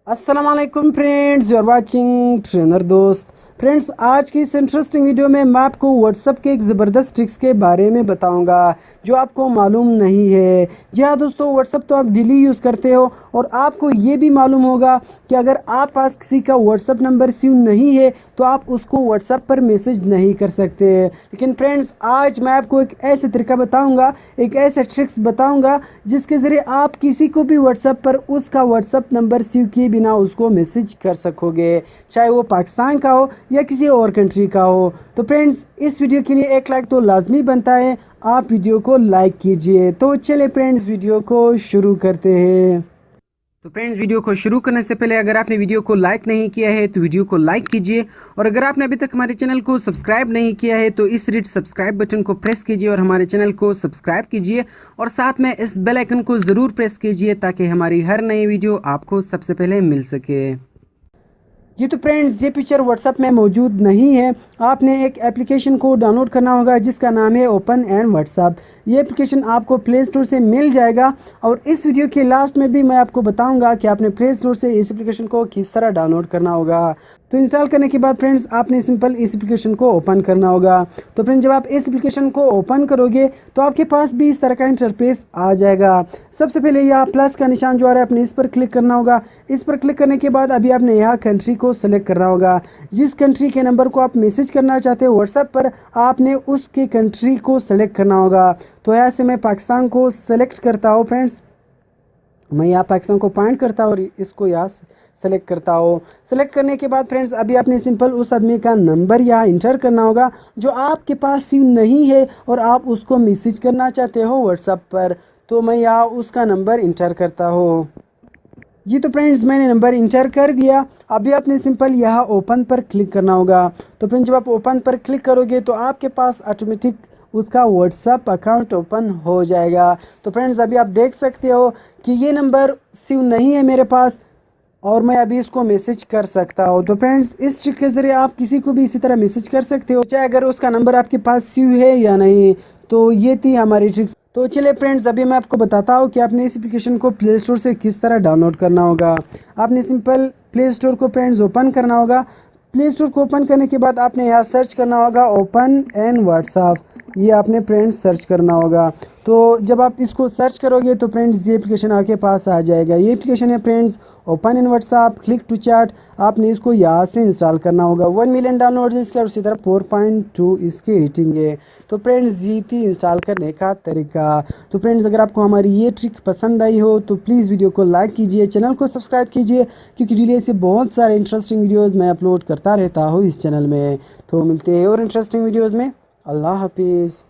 अस्सलाम वालेकुम friends, you are watching trainer Dost. Friends, आज की इस इंटरेस्टिंग वीडियो में मैं आपको व्हाट्सएप के एक ज़बरदस्त ट्रिक्स के बारे में बताऊंगा जो आपको मालूम नहीं है। जी हाँ दोस्तों, व्हाट्सएप तो आप डेली यूज़ करते हो और आपको ये भी मालूम होगा कि अगर आप पास किसी का व्हाट्सएप नंबर सेव नहीं है तो आप उसको व्हाट्सएप पर मैसेज नहीं कर सकते। लेकिन फ्रेंड्स, आज मैं आपको एक ऐसे तरीका बताऊंगा, एक ऐसे ट्रिक्स बताऊंगा जिसके ज़रिए आप किसी को भी व्हाट्सएप पर उसका व्हाट्सएप नंबर सेव किए बिना उसको मैसेज कर सकोगे, चाहे वो पाकिस्तान का हो या किसी और कंट्री का हो। तो फ्रेंड्स, इस वीडियो के लिए एक लाइक तो लाजमी बनता है, आप वीडियो को लाइक कीजिए। तो चलिए फ्रेंड्स, वीडियो को शुरू करते हैं। तो फ्रेंड्स, वीडियो को शुरू करने से पहले अगर आपने वीडियो को लाइक नहीं किया है तो वीडियो को लाइक कीजिए, और अगर आपने अभी तक हमारे चैनल को सब्सक्राइब नहीं किया है तो इस रेड सब्सक्राइब बटन को प्रेस कीजिए और हमारे चैनल को सब्सक्राइब कीजिए, और साथ में इस बेल आइकन को ज़रूर प्रेस कीजिए ताकि हमारी हर नई वीडियो आपको सबसे पहले मिल सके। जी तो फ्रेंड्स, ये पिक्चर व्हाट्सएप में मौजूद नहीं है। आपने एक एप्लीकेशन को डाउनलोड करना होगा जिसका नाम है ओपन एंड व्हाट्सएप। ये एप्लीकेशन आपको प्ले स्टोर से मिल जाएगा, और इस वीडियो के लास्ट में भी मैं आपको बताऊंगा कि आपने प्ले स्टोर से इस एप्लीकेशन को किस तरह डाउनलोड करना होगा। तो इंस्टॉल करने के बाद फ्रेंड्स, आपने सिंपल इस एप्लीकेशन को ओपन करना होगा। तो फ्रेंड्स, जब आप इस एप्लीकेशन को ओपन करोगे तो आपके पास भी इस तरह का इंटरफेस आ जाएगा। सबसे पहले यहाँ प्लस का निशान जो आ रहा है, आपने इस पर क्लिक करना होगा। इस पर क्लिक करने के बाद अभी आपने यहाँ कंट्री को सेलेक्ट करना होगा। जिस कंट्री के नंबर को आप मैसेज करना चाहते हो व्हाट्सएप पर, आपने उसके कंट्री को सेलेक्ट करना होगा। तो यहाँ से मैं पाकिस्तान को सेलेक्ट करता हूँ। फ्रेंड्स, मैं यहाँ पाकिस्तान को पॉइंट करता हूँ और इसको यहाँ सेलेक्ट करता हूँ। सेलेक्ट करने के बाद फ्रेंड्स, अभी आपने सिंपल उस आदमी का नंबर यहाँ इंटर करना होगा जो आपके पास सेव नहीं है और आप उसको मैसेज करना चाहते हो व्हाट्सएप पर। तो मैं यहाँ उसका नंबर इंटर करता हूँ। जी तो फ्रेंड्स, मैंने नंबर इंटर कर दिया। अभी आपने सिंपल यहाँ ओपन पर क्लिक करना होगा। तो फ्रेंड्स, जब आप ओपन पर क्लिक करोगे तो आपके पास ऑटोमेटिक उसका व्हाट्सएप अकाउंट ओपन हो जाएगा। तो फ्रेंड्स, अभी आप देख सकते हो कि ये नंबर सेव नहीं है मेरे पास और मैं अभी इसको मैसेज कर सकता हूँ। तो फ्रेंड्स, इस ट्रिक के ज़रिए आप किसी को भी इसी तरह मैसेज कर सकते हो, चाहे अगर उसका नंबर आपके पास सेव है या नहीं। तो ये थी हमारी ट्रिक्स। तो चलिए फ्रेंड्स, अभी मैं आपको बताता हूँ कि आपने इस एप्लीकेशन को प्ले स्टोर से किस तरह डाउनलोड करना होगा। आपने सिंपल प्ले स्टोर को फ्रेंड्स ओपन करना होगा। प्ले स्टोर को ओपन करने के बाद आपने यहाँ सर्च करना होगा ओपन एंड व्हाट्सएप। ये आपने फ्रेंड्स सर्च करना होगा। तो जब आप इसको सर्च करोगे तो फ्रेंड्स, ये एप्लीकेशन आपके पास आ जाएगा। ये एप्लीकेशन है friends open in WhatsApp click to chat. आपने इसको यहाँ से इंस्टॉल करना होगा। 1 मिलियन डाउनलोड है इसका, और उसी तरह 4.2 इसकी रेटिंग है। तो फ्रेंड्स, ये थी इंस्टॉल करने का तरीका। तो फ्रेंड्स, अगर आपको हमारी ये ट्रिक पसंद आई हो तो प्लीज़ वीडियो को लाइक कीजिए, चैनल को सब्सक्राइब कीजिए, क्योंकि डेली से बहुत सारे इंटरेस्टिंग वीडियोज़ मैं अपलोड करता रहता हूँ इस चैनल में। तो मिलते हैं और इंटरेस्टिंग वीडियोज़ में। अल्लाह हाफिज़।